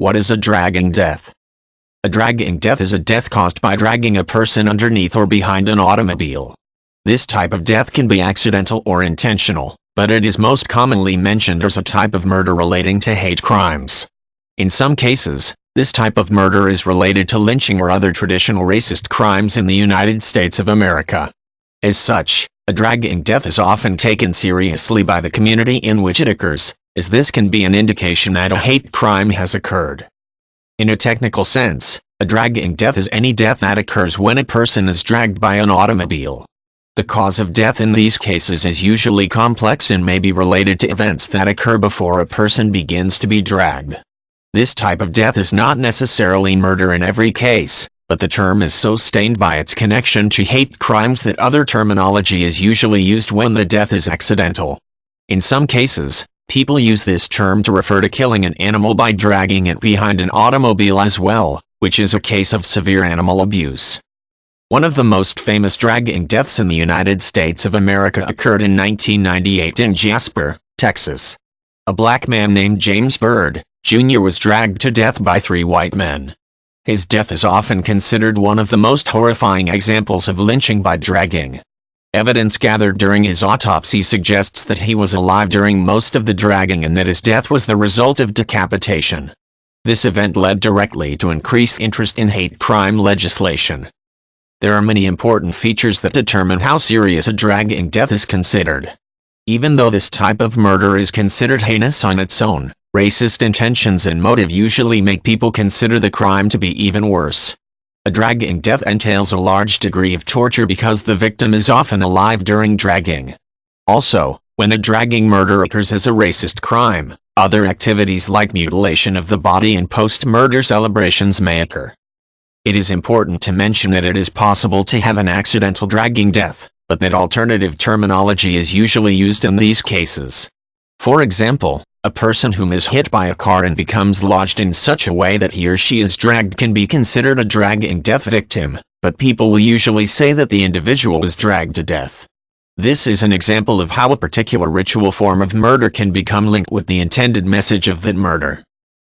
What is a dragging death? A dragging death is a death caused by dragging a person underneath or behind an automobile. This type of death can be accidental or intentional, but it is most commonly mentioned as a type of murder relating to hate crimes. In some cases, this type of murder is related to lynching or other traditional racist crimes in the United States of America. As such, a dragging death is often taken seriously by the community in which it occurs, as this can be an indication that a hate crime has occurred. In a technical sense, a dragging death is any death that occurs when a person is dragged by an automobile. The cause of death in these cases is usually complex and may be related to events that occur before a person begins to be dragged. This type of death is not necessarily murder in every case, but the term is so stained by its connection to hate crimes that other terminology is usually used when the death is accidental. In some cases, people use this term to refer to killing an animal by dragging it behind an automobile as well, which is a case of severe animal abuse. One of the most famous dragging deaths in the United States of America occurred in 1998 in Jasper, Texas. A black man named James Byrd, Jr. was dragged to death by 3 white men. His death is often considered one of the most horrifying examples of lynching by dragging. Evidence gathered during his autopsy suggests that he was alive during most of the dragging and that his death was the result of decapitation. This event led directly to increased interest in hate crime legislation. There are many important features that determine how serious a dragging death is considered. Even though this type of murder is considered heinous on its own, racist intentions and motive usually make people consider the crime to be even worse. A dragging death entails a large degree of torture because the victim is often alive during dragging. Also, when a dragging murder occurs as a racist crime, other activities like mutilation of the body and post-murder celebrations may occur. It is important to mention that it is possible to have an accidental dragging death, but that alternative terminology is usually used in these cases. For example, a person who is hit by a car and becomes lodged in such a way that he or she is dragged can be considered a dragging death victim, but people will usually say that the individual was dragged to death. This is an example of how a particular ritual form of murder can become linked with the intended message of that murder.